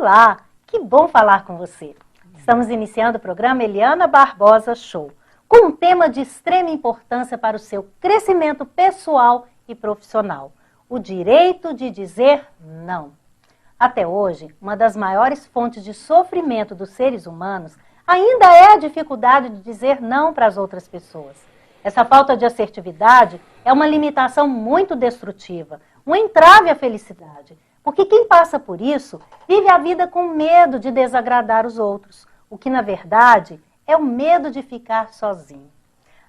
Olá, que bom falar com você. Estamos iniciando o programa Eliana Barbosa Show, com um tema de extrema importância para o seu crescimento pessoal e profissional: o direito de dizer não. Até hoje, uma das maiores fontes de sofrimento dos seres humanos ainda é a dificuldade de dizer não para as outras pessoas. Essa falta de assertividade é uma limitação muito destrutiva, um entrave à felicidade, porque quem passa por isso vive a vida com medo de desagradar os outros, o que, na verdade, é o medo de ficar sozinho.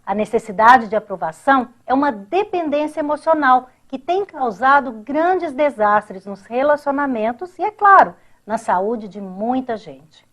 A necessidade de aprovação é uma dependência emocional que tem causado grandes desastres nos relacionamentos e, é claro, na saúde de muita gente.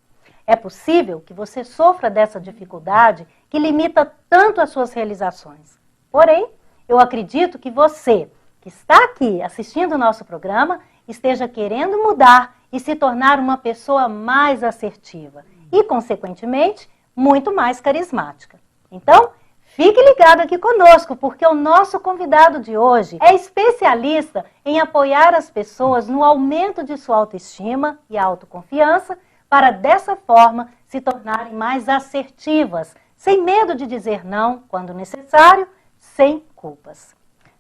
É possível que você sofra dessa dificuldade que limita tanto as suas realizações. Porém, eu acredito que você, que está aqui assistindo o nosso programa, esteja querendo mudar e se tornar uma pessoa mais assertiva e, consequentemente, muito mais carismática. Então, fique ligado aqui conosco, porque o nosso convidado de hoje é especialista em apoiar as pessoas no aumento de sua autoestima e autoconfiança, para dessa forma se tornarem mais assertivas, sem medo de dizer não quando necessário, sem culpas.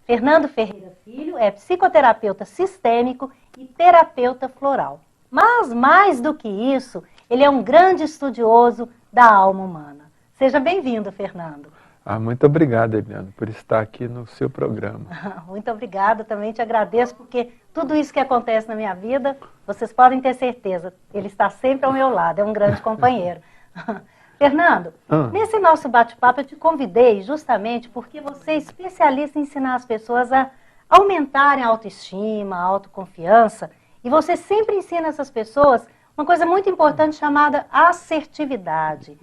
Fernando Ferreira Filho é psicoterapeuta sistêmico e terapeuta floral. Mas, mais do que isso, ele é um grande estudioso da alma humana. Seja bem-vindo, Fernando. Muito obrigado, Eliana, por estar aqui no seu programa. Muito obrigada, também te agradeço, porque tudo isso que acontece na minha vida, vocês podem ter certeza, ele está sempre ao meu lado, é um grande companheiro. Fernando, nesse nosso bate-papo eu te convidei justamente porque você é especialista em ensinar as pessoas a aumentarem a autoestima, a autoconfiança, e você sempre ensina essas pessoas uma coisa muito importante chamada assertividade.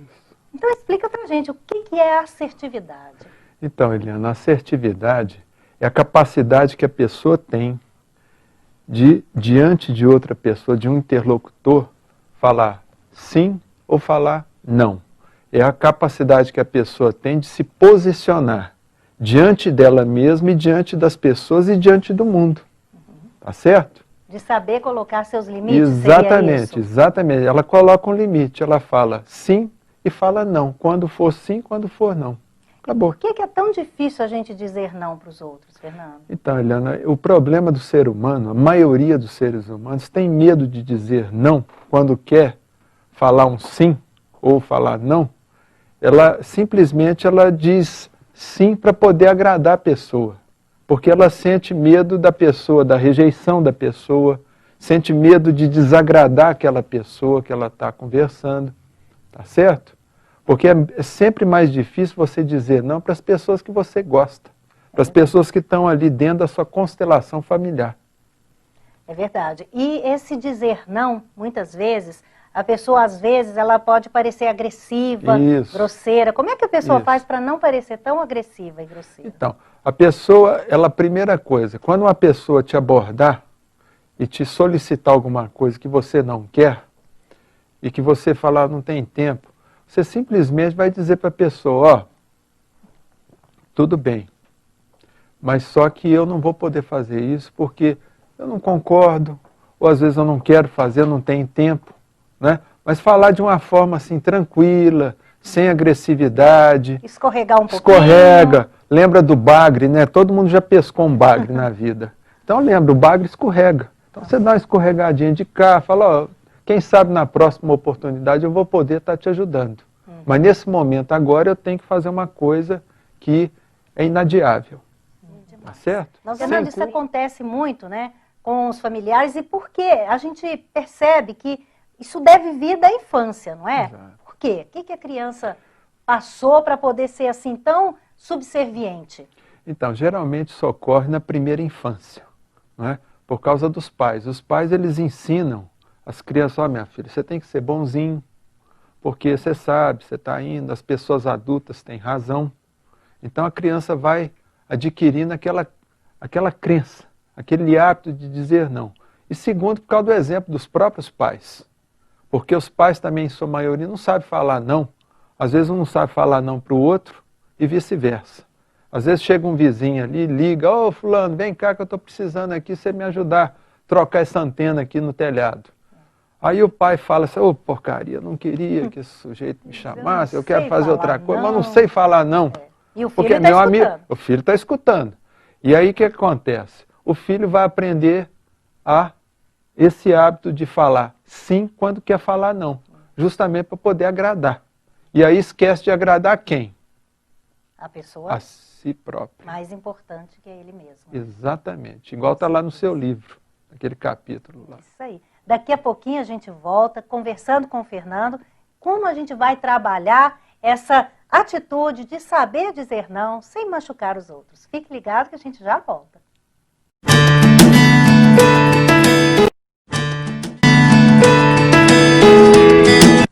Então explica pra gente o que é assertividade. Então, Eliana, a assertividade é a capacidade que a pessoa tem de, diante de outra pessoa, de um interlocutor, falar sim ou falar não. É a capacidade que a pessoa tem de se posicionar diante dela mesma e diante das pessoas e diante do mundo. Tá certo? De saber colocar seus limites. Exatamente, exatamente. Ela coloca um limite, ela fala sim e fala não, quando for sim, quando for não. Acabou. Por que é tão difícil a gente dizer não para os outros, Fernando? Então, Eliana, o problema do ser humano, a maioria dos seres humanos tem medo de dizer não quando quer falar um sim ou falar não. Ela simplesmente diz sim para poder agradar a pessoa, porque ela sente medo da pessoa, da rejeição da pessoa, sente medo de desagradar aquela pessoa que ela está conversando. Tá certo? Porque é sempre mais difícil você dizer não para as pessoas que você gosta, para as pessoas que estão ali dentro da sua constelação familiar. É verdade. E esse dizer não, muitas vezes, a pessoa às vezes ela pode parecer agressiva, grosseira. Como é que a pessoa faz para não parecer tão agressiva e grosseira? Então, a pessoa, a primeira coisa, quando uma pessoa te abordar e te solicitar alguma coisa que você não quer, e que você falar não tem tempo, você simplesmente vai dizer para a pessoa, tudo bem, mas só que eu não vou poder fazer isso porque eu não concordo, ou às vezes eu não quero fazer, eu não tenho tempo, né? Mas falar de uma forma assim, tranquila, sem agressividade. Escorregar um pouquinho. Escorrega, lembra do bagre, né? Todo mundo já pescou um bagre na vida. Então lembra, o bagre escorrega. Então você dá uma escorregadinha de cá, fala, quem sabe na próxima oportunidade eu vou poder estar te ajudando. Mas nesse momento agora eu tenho que fazer uma coisa que é inadiável. Tá certo? Fernando, isso acontece muito, né, com os familiares, e por quê? A gente percebe que isso deve vir da infância, não é? Exato. Por quê? O que a criança passou para poder ser assim tão subserviente? Então, geralmente isso ocorre na primeira infância, não é? Por causa dos pais. Os pais, eles ensinam as crianças, minha filha, você tem que ser bonzinho, porque você sabe, você está indo, as pessoas adultas têm razão. Então a criança vai adquirindo aquela crença, aquele hábito de dizer não. E segundo, por causa do exemplo dos próprios pais. Porque os pais também, em sua maioria, não sabem falar não. Às vezes um não sabe falar não para o outro e vice-versa. Às vezes chega um vizinho ali, liga, fulano, vem cá que eu estou precisando aqui, você me ajudar a trocar essa antena aqui no telhado. Aí o pai fala assim, ô porcaria, eu não queria que esse sujeito me chamasse, eu quero fazer outra coisa, mas não sei falar não. E o Porque filho está escutando. o filho está escutando. E aí o que acontece? O filho vai aprender a esse hábito de falar sim quando quer falar não, justamente para poder agradar. E aí esquece de agradar quem? A pessoa A si próprio. mais importante que é ele mesmo. Exatamente, igual está lá no seu livro, naquele capítulo lá. Isso aí. Daqui a pouquinho a gente volta conversando com o Fernando, como a gente vai trabalhar essa atitude de saber dizer não sem machucar os outros. Fique ligado que a gente já volta.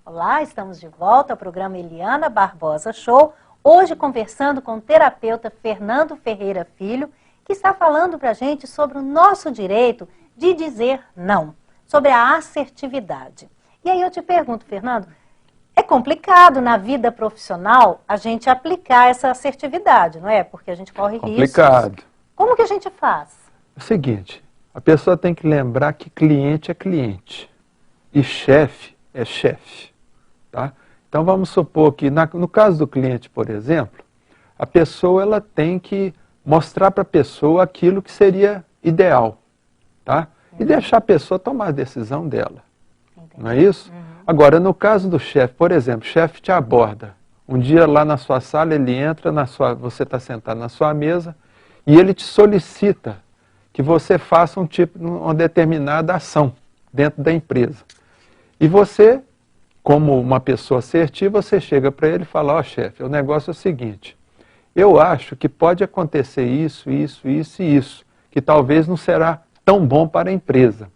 Olá, estamos de volta ao programa Eliana Barbosa Show, hoje conversando com o terapeuta Fernando Ferreira Filho, que está falando para a gente sobre o nosso direito de dizer não, sobre a assertividade. E aí eu te pergunto, Fernando, é complicado na vida profissional a gente aplicar essa assertividade, não é? Porque a gente corre riscos. Complicado. Como que a gente faz? É o seguinte, a pessoa tem que lembrar que cliente é cliente e chefe é chefe. Tá? Então vamos supor que no caso do cliente, por exemplo, a pessoa ela tem que mostrar para a pessoa aquilo que seria ideal, tá? E deixar a pessoa tomar a decisão dela. Entendi. Não é isso? Agora, no caso do chefe, por exemplo, o chefe te aborda. Um dia lá na sua sala, ele entra, você está sentado na sua mesa e ele te solicita que você faça uma determinada ação dentro da empresa. E você, como uma pessoa assertiva, você chega para ele e fala, ó chefe, o negócio é o seguinte, eu acho que pode acontecer isso, isso, isso e isso, que talvez não será tão bom para a empresa.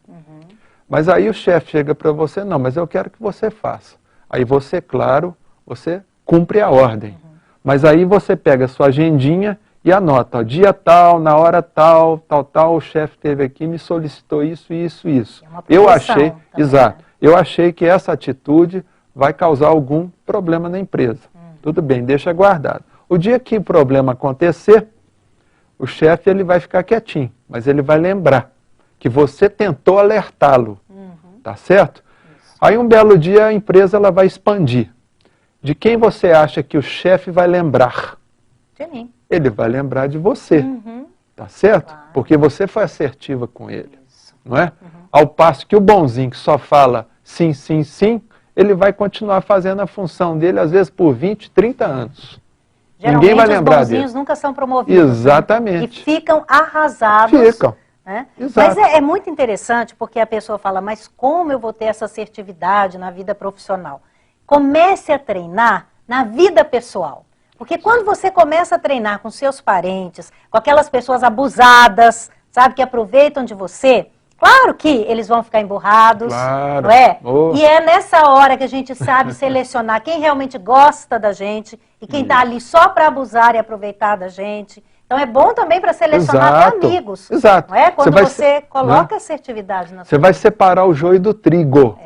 Mas aí o chefe chega para você, não, mas eu quero que você faça. Aí você, claro, você cumpre a ordem. Mas aí você pega a sua agendinha e anota, ó, dia tal, na hora tal, o chefe esteve aqui e me solicitou isso, isso, isso. Eu achei, exato, eu achei que essa atitude vai causar algum problema na empresa. Tudo bem, deixa guardado. O dia que o problema acontecer, o chefe ele vai ficar quietinho, mas ele vai lembrar que você tentou alertá-lo, tá certo? Isso. Aí um belo dia a empresa ela vai expandir. De quem você acha que o chefe vai lembrar? De mim. Ele vai lembrar de você, tá certo? Claro. Porque você foi assertiva com ele, isso. Não é? Ao passo que o bonzinho que só fala sim, sim, sim, ele vai continuar fazendo a função dele, às vezes por 20, 30 anos. Geralmente, ninguém vai lembrar dele. Os bonzinhos nunca são promovidos. Exatamente. Né? E ficam arrasados. Ficam. Né? Mas é muito interessante porque a pessoa fala, mas como eu vou ter essa assertividade na vida profissional? Comece a treinar na vida pessoal. Porque quando você começa a treinar com seus parentes, com aquelas pessoas abusadas, sabe, que aproveitam de você, claro que eles vão ficar emburrados, claro. Não é? Oh. E é nessa hora que a gente sabe selecionar quem realmente gosta da gente e quem está ali só para abusar e aproveitar da gente. Então é bom também para selecionar até amigos. Exato. Não é? Quando você coloca assertividade na sua vida. Você vai separar o joio do trigo.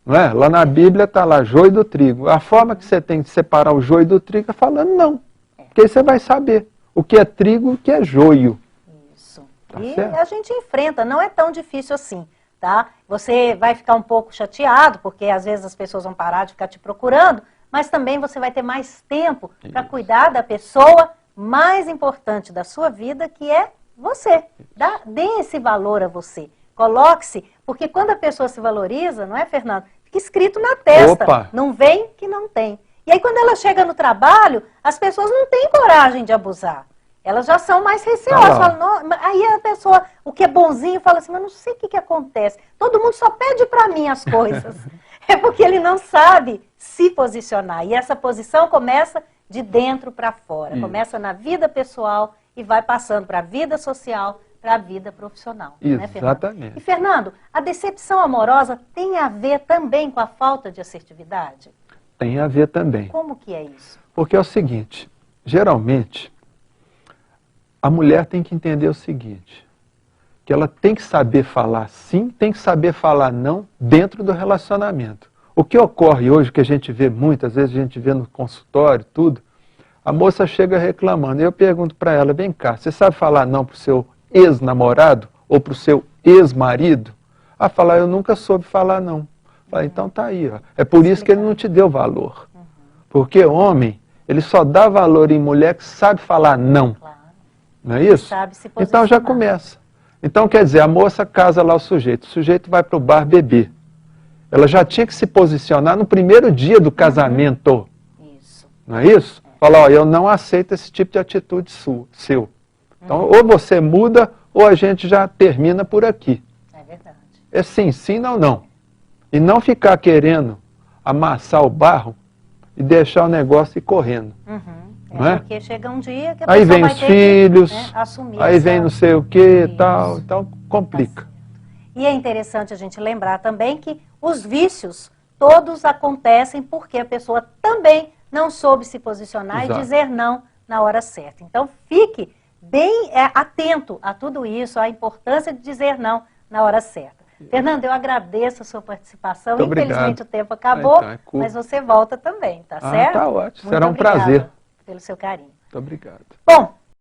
Não é? Lá na Bíblia está lá, joio do trigo. A forma que você tem de separar o joio do trigo é falando não. Porque aí você vai saber o que é trigo e o que é joio. Isso. Tá e certo? A gente enfrenta, não é tão difícil assim. Tá? Você vai ficar um pouco chateado, porque às vezes as pessoas vão parar de ficar te procurando, mas também você vai ter mais tempo para cuidar da pessoa mais importante da sua vida, que é você. Dê esse valor a você. Coloque-se, porque quando a pessoa se valoriza, não é, Fernando? Fica escrito na testa, opa, não vem que não tem. E aí quando ela chega no trabalho, as pessoas não têm coragem de abusar. Elas já são mais receosas. Falam, aí a pessoa, o que é bonzinho, fala assim, mas não sei o que acontece. Todo mundo só pede para mim as coisas. É porque ele não sabe se posicionar. E essa posição começa de dentro para fora. Começa na vida pessoal e vai passando para a vida social, para a vida profissional. Exatamente. Né, Fernando? E, Fernando, a decepção amorosa tem a ver também com a falta de assertividade? Tem a ver também. Como que é isso? Porque é o seguinte, geralmente, a mulher tem que entender o seguinte, que ela tem que saber falar sim, tem que saber falar não dentro do relacionamento. O que ocorre hoje, que a gente vê muitas vezes, a gente vê no consultório, tudo, a moça chega reclamando, e eu pergunto para ela, vem cá, você sabe falar não para o seu ex-namorado ou para o seu ex-marido? Ela fala, eu nunca soube falar não. Fala, então tá aí, ó. É por isso que ele não te deu valor. Porque homem, ele só dá valor em mulher que sabe falar não. Claro. Não é isso? Sabe se Então já posicionar. começa. Então quer dizer, a moça casa lá o sujeito vai para o bar beber. Ela já tinha que se posicionar no primeiro dia do casamento. Isso. Não é isso? Falar, ó, eu não aceito esse tipo de atitude seu. Então, ou você muda, ou a gente já termina por aqui. É verdade. É sim, não, não. E não ficar querendo amassar o barro e deixar o negócio ir correndo. Não é? Porque chega um dia que a Aí pessoa vem vai os ter filhos, que, né, assumir aí essa... vem não sei o que, Isso. tal, então complica. E é interessante a gente lembrar também que os vícios todos acontecem porque a pessoa também não soube se posicionar Exato. e dizer não na hora certa. Então fique bem atento a tudo isso, à importância de dizer não na hora certa. Fernando, eu agradeço a sua participação. Muito Infelizmente obrigado. o tempo acabou, Então, é curto. mas você volta também, tá certo? Tá ótimo. Muito Será um obrigada prazer. pelo seu carinho. Muito obrigado. Bom,